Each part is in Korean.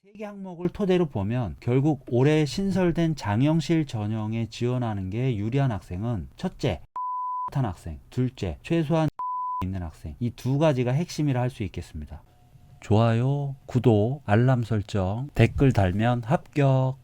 세 개 항목을 토대로 보면 결국 올해 신설된 장영실 전형에 지원하는 게 유리한 학생은 첫째, 한 학생, 둘째, 최소한 있는 학생, 이 두 가지가 핵심이라 할 수 있겠습니다. 좋아요, 구독, 알람 설정, 댓글 달면 합격.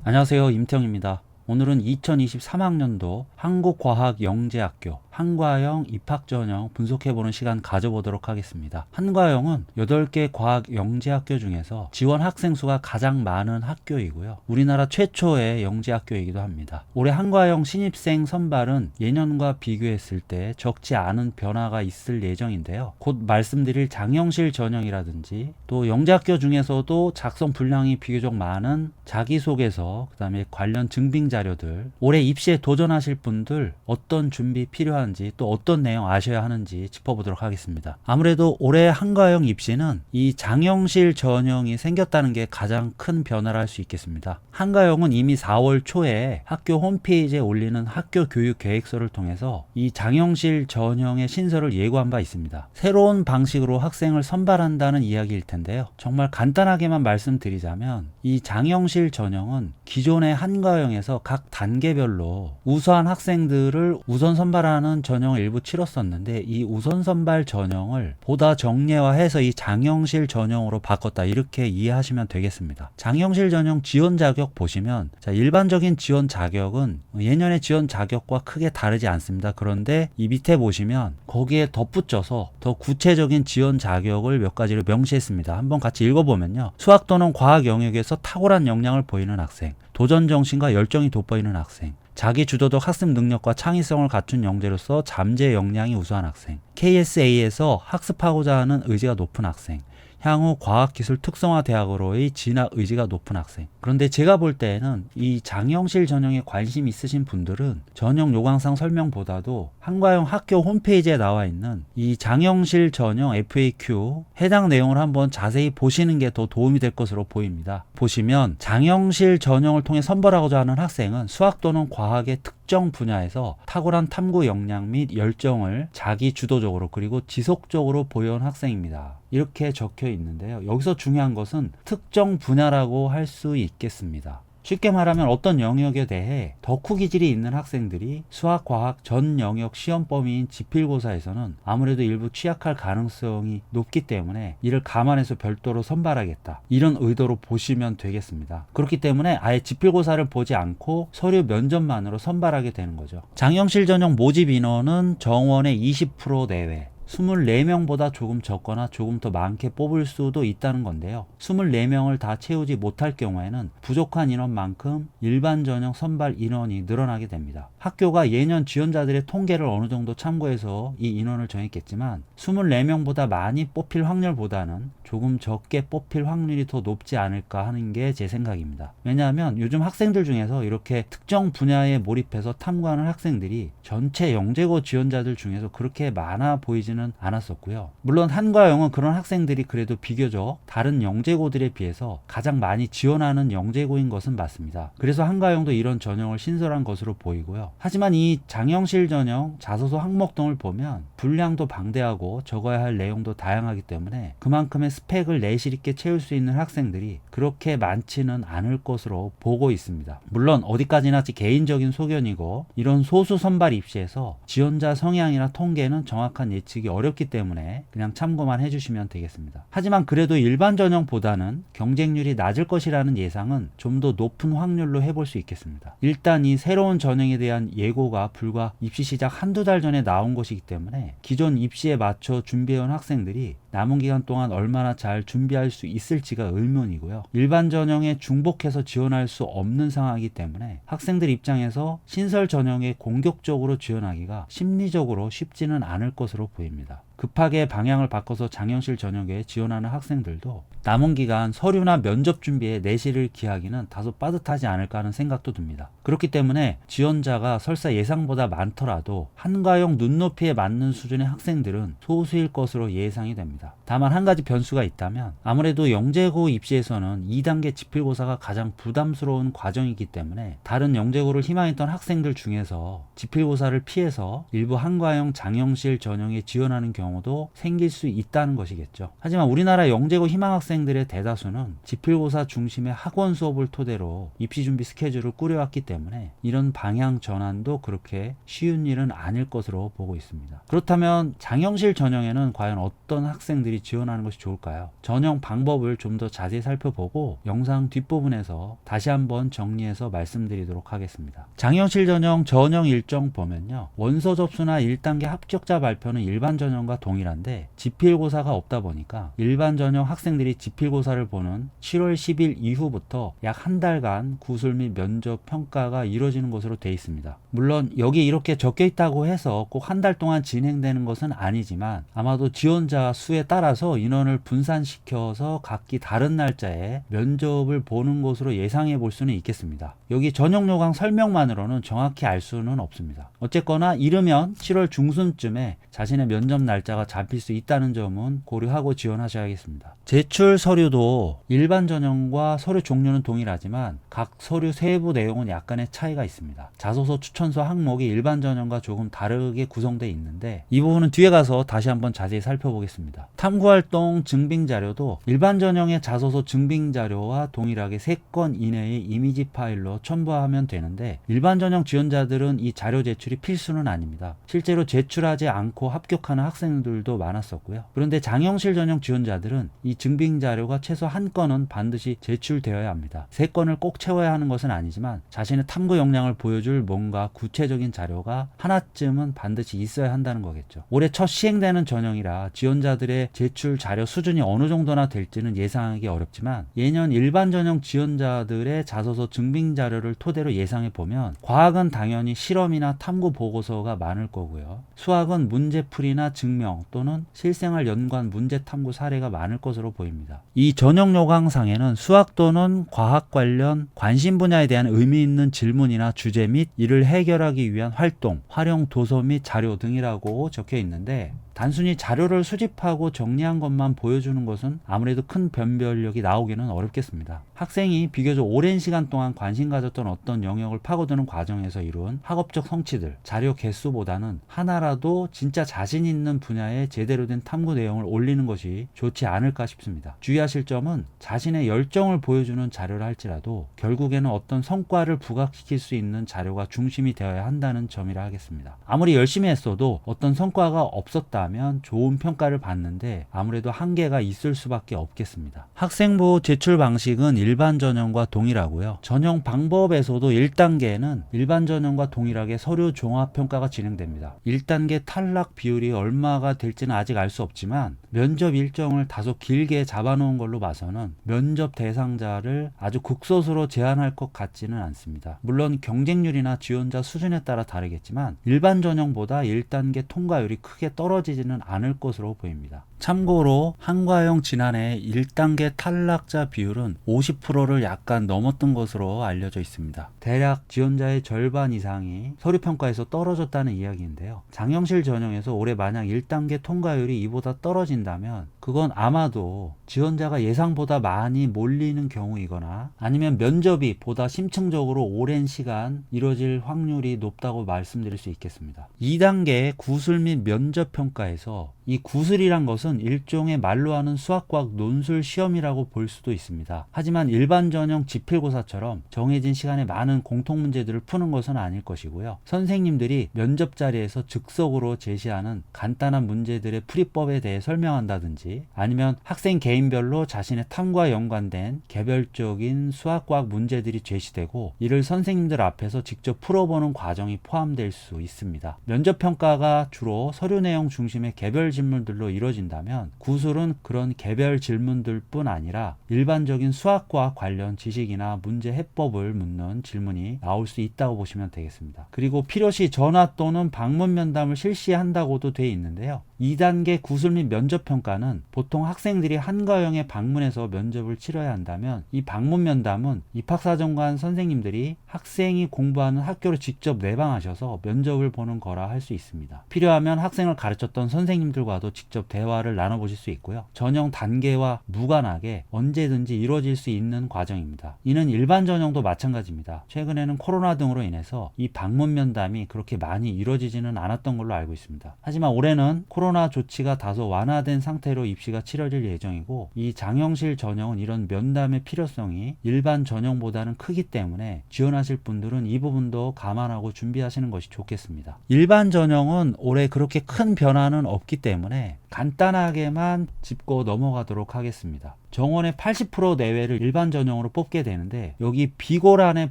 안녕하세요, 임태형입니다. 오늘은 2023학년도 한국과학영재학교 한과영 입학전형 분석해보는 시간 가져보도록 하겠습니다. 한과영은 8개 과학영재학교 중에서 지원 학생 수가 가장 많은 학교이고요. 우리나라 최초의 영재학교이기도 합니다. 올해 한과영 신입생 선발은 예년과 비교했을 때 적지 않은 변화가 있을 예정인데요. 곧 말씀드릴 장영실 전형이라든지 또 영재학교 중에서도 작성 분량이 비교적 많은 자기소개서, 그 다음에 관련 증빙 자료들, 올해 입시에 도전하실 분들 어떤 준비 필요한지 또 어떤 내용 아셔야 하는지 짚어보도록 하겠습니다. 아무래도 올해 한과영 입시는 이 장영실 전형이 생겼다는 게 가장 큰 변화를 할 수 있겠습니다. 한과영은 이미 4월 초에 학교 홈페이지에 올리는 학교 교육 계획서를 통해서 이 장영실 전형의 신설을 예고한 바 있습니다. 새로운 방식으로 학생을 선발한다는 이야기일 텐데요. 정말 간단하게만 말씀드리자면 이 장영실 전형은 기존의 한과영에서 각 단계별로 우수한 학생들을 우선 선발하는 전형을 일부 치렀었는데 이 우선 선발 전형을 보다 정례화해서 이 장영실 전형으로 바꿨다, 이렇게 이해하시면 되겠습니다. 장영실 전형 지원 자격 보시면 일반적인 지원 자격은 예년의 지원 자격과 크게 다르지 않습니다. 그런데 이 밑에 보시면 거기에 덧붙여서 더 구체적인 지원 자격을 몇 가지를 명시했습니다. 한번 같이 읽어보면요. 수학 또는 과학 영역에서 탁월한 역량을 보이는 학생, 도전 정신과 열정이 돋보이는 학생, 자기 주도적 학습 능력과 창의성을 갖춘 영재로서 잠재 역량이 우수한 학생, KSA에서 학습하고자 하는 의지가 높은 학생, 향후 과학기술 특성화 대학으로의 진학 의지가 높은 학생. 그런데 제가 볼 때에는 이 장영실 전형에 관심 있으신 분들은 전형 요강상 설명보다도 한과영 학교 홈페이지에 나와 있는 이 장영실 전형 FAQ 해당 내용을 한번 자세히 보시는 게 더 도움이 될 것으로 보입니다. 보시면 장영실 전형을 통해 선발하고자 하는 학생은 수학 또는 과학의 특정 분야에서 탁월한 탐구 역량 및 열정을 자기 주도적으로 그리고 지속적으로 보여온 학생입니다. 이렇게 적혀 있는데요. 여기서 중요한 것은 특정 분야라고 할 수 있겠습니다. 쉽게 말하면 어떤 영역에 대해 덕후 기질이 있는 학생들이 수학, 과학 전 영역 시험 범위인 지필고사에서는 아무래도 일부 취약할 가능성이 높기 때문에 이를 감안해서 별도로 선발하겠다, 이런 의도로 보시면 되겠습니다. 그렇기 때문에 아예 지필고사를 보지 않고 서류 면접만으로 선발하게 되는 거죠. 장영실 전형 모집 인원은 정원의 20% 내외, 24명보다 조금 적거나 조금 더 많게 뽑을 수도 있다는 건데요. 24명을 다 채우지 못할 경우에는 부족한 인원만큼 일반 전형 선발 인원이 늘어나게 됩니다. 학교가 예년 지원자들의 통계를 어느 정도 참고해서 이 인원을 정했겠지만 24명보다 많이 뽑힐 확률보다는 조금 적게 뽑힐 확률이 더 높지 않을까 하는 게 제 생각입니다. 왜냐하면 요즘 학생들 중에서 이렇게 특정 분야에 몰입해서 탐구하는 학생들이 전체 영재고 지원자들 중에서 그렇게 많아 보이지는 않았었고요. 물론 한과영은 그런 학생들이 그래도 비교적 다른 영재고들에 비해서 가장 많이 지원하는 영재고인 것은 맞습니다. 그래서 한과영도 이런 전형을 신설한 것으로 보이고요. 하지만 이 장영실 전형 자소서 항목 등을 보면 분량도 방대하고 적어야 할 내용도 다양하기 때문에 그만큼의 스펙을 내실 있게 채울 수 있는 학생들이 그렇게 많지는 않을 것으로 보고 있습니다. 물론 어디까지나 개인적인 소견이고 이런 소수 선발 입시에서 지원자 성향이나 통계는 정확한 예측이 어렵기 때문에 그냥 참고만 해주시면 되겠습니다. 하지만 그래도 일반 전형보다는 경쟁률이 낮을 것이라는 예상은 좀 더 높은 확률로 해볼 수 있겠습니다. 일단 이 새로운 전형에 대한 예고가 불과 입시 시작 한두 달 전에 나온 것이기 때문에 기존 입시에 맞춰 준비해온 학생들이 남은 기간 동안 얼마나 잘 준비할 수 있을지가 의문이고요. 일반 전형에 중복해서 지원할 수 없는 상황이기 때문에 학생들 입장에서 신설 전형에 공격적으로 지원하기가 심리적으로 쉽지는 않을 것으로 보입니다. 급하게 방향을 바꿔서 장영실 전형에 지원하는 학생들도 남은 기간 서류나 면접 준비에 내실을 기하기는 다소 빠듯하지 않을까 하는 생각도 듭니다. 그렇기 때문에 지원자가 설사 예상보다 많더라도 한과영 눈높이에 맞는 수준의 학생들은 소수일 것으로 예상이 됩니다. 있습니다. 다만 한 가지 변수가 있다면 아무래도 영재고 입시에서는 2단계 지필고사가 가장 부담스러운 과정이기 때문에 다른 영재고를 희망했던 학생들 중에서 지필고사를 피해서 일부 한과형 장영실 전형에 지원하는 경우도 생길 수 있다는 것이겠죠. 하지만 우리나라 영재고 희망 학생들의 대다수는 지필고사 중심의 학원 수업을 토대로 입시 준비 스케줄을 꾸려왔기 때문에 이런 방향 전환도 그렇게 쉬운 일은 아닐 것으로 보고 있습니다. 그렇다면 장영실 전형에는 과연 어떤 학생들이 지원하는 것이 좋을까요? 전형 방법을 좀 더 자세히 살펴보고 영상 뒷부분에서 다시 한번 정리해서 말씀드리도록 하겠습니다. 장영실 전형 일정 보면요, 원서 접수나 1단계 합격자 발표는 일반 전형과 동일한데 지필고사가 없다 보니까 일반 전형 학생들이 지필고사를 보는 7월 10일 이후부터 약 한 달간 구술 및 면접 평가가 이루어지는 것으로 되어 있습니다. 물론 여기 이렇게 적혀 있다고 해서 꼭 한 달 동안 진행되는 것은 아니지만 아마도 지원자 수에 따라서 인원을 분산시켜서 각기 다른 날짜에 면접을 보는 것으로 예상해 볼 수는 있겠습니다. 여기 전형 요강 설명만으로는 정확히 알 수는 없습니다. 어쨌거나 이르면 7월 중순쯤에 자신의 면접 날짜가 잡힐 수 있다는 점은 고려하고 지원하셔야겠습니다. 제출 서류도 일반 전형과 서류 종류는 동일하지만 각 서류 세부 내용은 약간의 차이가 있습니다. 자소서 추천서 항목이 일반 전형과 조금 다르게 구성되어 있는데 이 부분은 뒤에 가서 다시 한번 자세히 살펴보겠습니다. 탐구활동 증빙자료도 일반 전형의 자소서 증빙자료와 동일하게 3건 이내의 이미지 파일로 첨부하면 되는데 일반 전형 지원자들은 이 자료 제출이 필수는 아닙니다. 실제로 제출하지 않고 합격하는 학생들도 많았었고요. 그런데 장영실 전형 지원자들은 이 증빙자료가 최소 한 건은 반드시 제출되어야 합니다. 3건을 꼭 채워야 하는 것은 아니지만 자신의 탐구 역량을 보여줄 뭔가 구체적인 자료가 하나쯤은 반드시 있어야 한다는 거겠죠. 올해 첫 시행되는 전형이라 지원자들의 제출 자료 수준이 어느 정도나 될지는 예상하기 어렵지만 예년 일반 전형 지원자들의 자소서 증빙 자료를 토대로 예상해 보면 과학은 당연히 실험이나 탐구 보고서가 많을 거고요. 수학은 문제풀이나 증명 또는 실생활 연관 문제 탐구 사례가 많을 것으로 보입니다. 이 전형 요강상에는 수학 또는 과학 관련 관심 분야에 대한 의미 있는 질문이나 주제 및 이를 해결하기 위한 활동, 활용 도서 및 자료 등이라고 적혀 있는데 단순히 자료를 수집하고 정리한 것만 보여주는 것은 아무래도 큰 변별력이 나오기는 어렵겠습니다. 학생이 비교적 오랜 시간 동안 관심 가졌던 어떤 영역을 파고드는 과정에서 이룬 학업적 성취들, 자료 개수보다는 하나라도 진짜 자신 있는 분야에 제대로 된 탐구 내용을 올리는 것이 좋지 않을까 싶습니다. 주의하실 점은 자신의 열정을 보여주는 자료를 할지라도 결국에는 어떤 성과를 부각시킬 수 있는 자료가 중심이 되어야 한다는 점이라 하겠습니다. 아무리 열심히 했어도 어떤 성과가 없었다 하면 좋은 평가를 받는데 아무래도 한계가 있을 수밖에 없겠습니다. 학생부 제출 방식은 일반 전형과 동일하고요. 전형 방법에서도 1단계에는 일반 전형과 동일하게 서류 종합 평가가 진행됩니다. 1단계 탈락 비율이 얼마가 될지는 아직 알 수 없지만 면접 일정을 다소 길게 잡아놓은 걸로 봐서는 면접 대상자를 아주 극소수로 제한할 것 같지는 않습니다. 물론 경쟁률이나 지원자 수준에 따라 다르겠지만 일반 전형보다 1단계 통과율이 크게 떨어지지는 않을 것으로 보입니다. 참고로 한과형 지난해 1단계 탈락자 비율은 50%를 약간 넘었던 것으로 알려져 있습니다. 대략 지원자의 절반 이상이 서류평가에서 떨어졌다는 이야기인데요. 장영실 전형에서 올해 만약 1단계 통과율이 이보다 떨어진다면 그건 아마도 지원자가 예상보다 많이 몰리는 경우이거나 아니면 면접이 보다 심층적으로 오랜 시간 이뤄질 확률이 높다고 말씀드릴 수 있겠습니다. 2단계 구술 및 면접 평가에서 이 구술이란 것은 일종의 말로 하는 수학과학 논술 시험이라고 볼 수도 있습니다. 하지만 일반 전형 지필고사처럼 정해진 시간에 많은 공통 문제들을 푸는 것은 아닐 것이고요. 선생님들이 면접 자리에서 즉석으로 제시하는 간단한 문제들의 풀이법에 대해 설명한다든지 아니면 학생 개인별로 자신의 탐구와 연관된 개별적인 수학과학 문제들이 제시되고 이를 선생님들 앞에서 직접 풀어보는 과정이 포함될 수 있습니다. 면접 평가가 주로 서류 내용 중심의 개별 질문들로 이루어진다면 구술은 그런 개별 질문들 뿐 아니라 일반적인 수학과 관련 지식이나 문제 해법을 묻는 질문이 나올 수 있다고 보시면 되겠습니다. 그리고 필요시 전화 또는 방문 면담을 실시한다고도 되어 있는데요. 2단계 구술 및 면접 평가는 보통 학생들이 한과형에 방문해서 면접을 치러야 한다면, 이 방문 면담은 입학사정관 선생님들이 학생이 공부하는 학교로 직접 내방하셔서 면접을 보는 거라 할 수 있습니다. 필요하면 학생을 가르쳤던 선생님들과도 직접 대화를 나눠보실 수 있고요. 전형 단계와 무관하게 언제든지 이루어질 수 있는 과정입니다. 이는 일반 전형도 마찬가지입니다. 최근에는 코로나 등으로 인해서 이 방문 면담이 그렇게 많이 이루어지지는 않았던 걸로 알고 있습니다. 하지만 올해는 코로나 조치가 다소 완화된 상태로 입시가 치러질 예정이고, 이 장영실 전형은 이런 면담의 필요성이 일반 전형보다는 크기 때문에 지원하실 분들은 이 부분도 감안하고 준비하시는 것이 좋겠습니다. 일반 전형은 올해 그렇게 큰 변화는 없기 때문에 간단하게만 짚고 넘어가도록 하겠습니다. 정원의 80% 내외를 일반 전형으로 뽑게 되는데, 여기 비고란에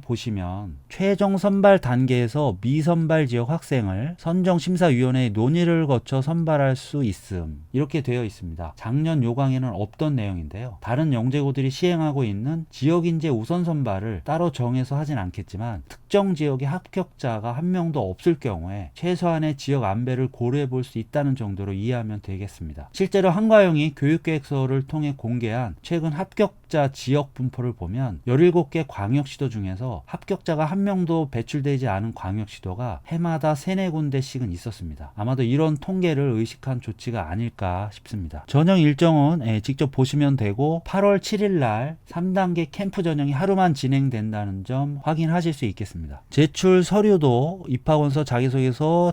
보시면 최종 선발 단계에서 미선발 지역 학생을 선정심사위원회의 논의를 거쳐 선발할 수 있음, 이렇게 되어 있습니다. 작년 요강에는 없던 내용인데요. 다른 영재고들이 시행하고 있는 지역인재 우선 선발을 따로 정해서 하진 않겠지만, 특정 지역의 합격자가 한 명도 없을 경우에 최소한의 지역 안배를 고려해 볼 수 있다는 정도로 이해하면 되겠습니다. 실제로 한과형이 교육계획서를 통해 공개한 최근 합격자 지역 분포를 보면 17개 광역시도 중에서 합격자가 한 명도 배출되지 않은 광역시도가 해마다 3-4군데씩은 있었습니다. 아마도 이런 통계를 의식한 조치가 아닐까 싶습니다. 전형 일정은 직접 보시면 되고, 8월 7일 날 3단계 캠프 전형이 하루만 진행된다는 점 확인하실 수 있겠습니다. 제출 서류도 입학원서, 자기소개서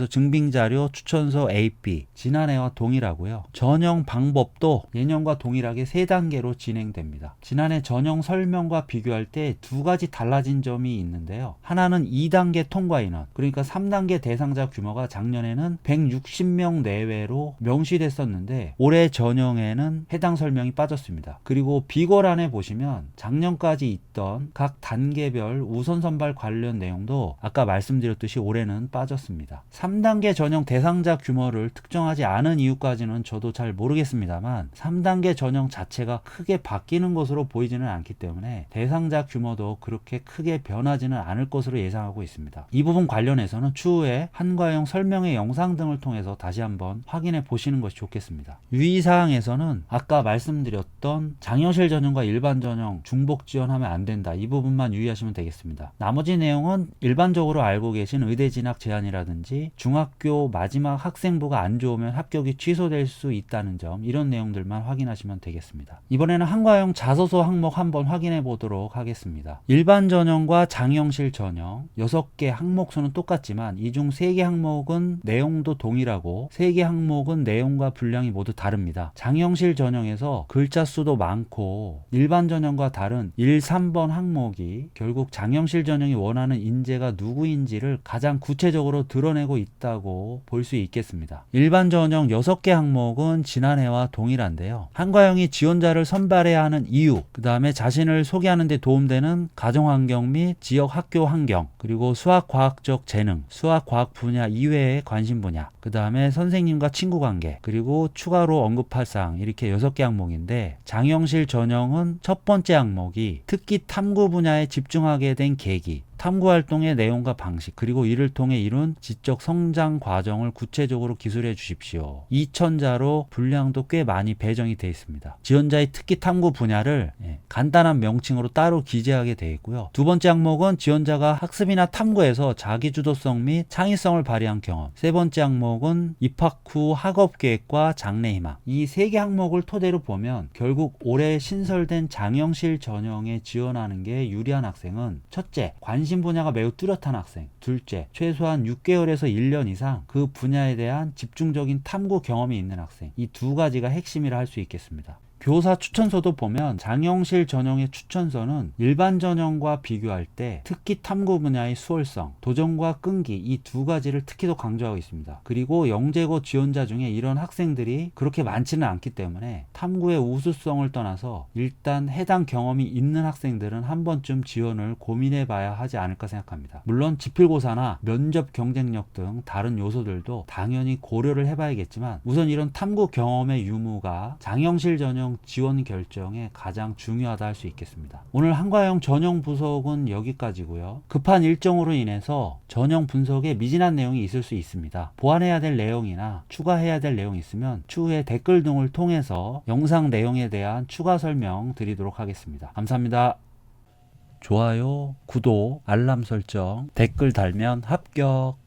증빙자료, 추천서 AP 지난해와 동일하고요. 전형 방법도 예년과 동일하게 3단계로 진행됩니다. 지난해 전형 설명과 비교할 때 2가지 달라진 점이 있는데요. 하나는 2단계 통과 인원, 그러니까 3단계 대상자 규모가 작년에는 160명 내외로 명시됐었는데 올해 전형에는 해당 설명이 빠졌습니다. 그리고 비거란에 보시면 작년까지 있던 각 단계별 우선 선발 관련 내용도 아까 말씀드렸듯이 올해는 빠졌습니다. 3단계 전형 대상자 규모를 특정하지 않은 이유까지는 저도 잘 모르겠습니다만, 3단계 전형 자체가 크게 바뀌는 것으로 보이지는 않기 때문에 대상자 규모도 그렇게 크게 변하지는 않을 것으로 예상하고 있습니다. 이 부분 관련해서는 추후에 한과형 설명의 영상 등을 통해서 다시 한번 확인해 보시는 것이 좋겠습니다. 유의사항에서는 아까 말씀드렸던 장영실 전형과 일반 전형 중복 지원하면 안 된다, 이 부분만 유의하시면 되겠습니다. 나머지 내용은 일반적으로 알고 계신 의대 진학 제한이라든지 중학교 마지막 학생부가 안 좋으면 합격이 취소될 수 있다는 점, 이런 내용들만 확인하시면 되겠습니다. 이번에는 한과형 자소서 항목 한번 확인해 보도록 하겠습니다. 일반 전형과 장영실 전형 6개 항목 수는 똑같지만 이 중 3개 항목은 내용도 동일하고 3개 항목은 내용과 분량이 모두 다릅니다. 장영실 전형에서 글자 수도 많고 일반 전형과 다른 1, 3번 항목이 결국 장영실 전형이 원하는 인재가 누구인지를 가장 구체적으로 드러내고 있다고 볼 수 있겠습니다. 일반 전형 6개 항목은 지난해와 동일한데요. 한과형이 지원자를 선발해야 하는 이유, 그 다음에 자신을 소개하는 데 도움되는 가정환경 및 지역 학교 환경, 그리고 수학과학적 재능, 수학과학 분야 이외의 관심 분야, 그 다음에 선생님과 친구 관계, 그리고 추가로 언급할 사항, 이렇게 6개 항목인데, 장영실 전형은 첫 번째 항목이 특기 탐구 분야에 집중하게 된 계기, 탐구활동의 내용과 방식, 그리고 이를 통해 이룬 지적 성장 과정을 구체적으로 기술해 주십시오. 2천자로 분량도 꽤 많이 배정이 되어 있습니다. 지원자의 특기 탐구 분야를 간단한 명칭으로 따로 기재하게 되어 있고요. 두 번째 항목은 지원자가 학습이나 탐구에서 자기주도성 및 창의성을 발휘한 경험. 세 번째 항목은 입학 후 학업 계획과 장래 희망. 이 3개 항목을 토대로 보면 결국 올해 신설된 장영실 전형에 지원하는 게 유리한 학생은, 첫째, 관심 분야가 매우 뚜렷한 학생, 둘째, 최소한 6개월에서 1년 이상 그 분야에 대한 집중적인 탐구 경험이 있는 학생, 이 2가지가 핵심이라 할 수 있겠습니다. 교사 추천서도 보면 장영실 전형의 추천서는 일반 전형과 비교할 때 특기 탐구 분야의 수월성, 도전과 끈기, 이 2가지를 특히 더 강조하고 있습니다. 그리고 영재고 지원자 중에 이런 학생들이 그렇게 많지는 않기 때문에 탐구의 우수성을 떠나서 일단 해당 경험이 있는 학생들은 한 번쯤 지원을 고민해 봐야 하지 않을까 생각합니다. 물론 지필고사나 면접 경쟁력 등 다른 요소들도 당연히 고려를 해봐야겠지만, 우선 이런 탐구 경험의 유무가 장영실 전형 한과형 지원 결정에 가장 중요하다 할 수 있겠습니다. 오늘 한과형 전형 분석은 여기까지고요. 급한 일정으로 인해서 전형 분석에 미진한 내용이 있을 수 있습니다. 보완해야 될 내용이나 추가해야 될 내용이 있으면 추후에 댓글 등을 통해서 영상 내용에 대한 추가 설명 드리도록 하겠습니다. 감사합니다. 좋아요, 구독, 알람 설정, 댓글 달면 합격.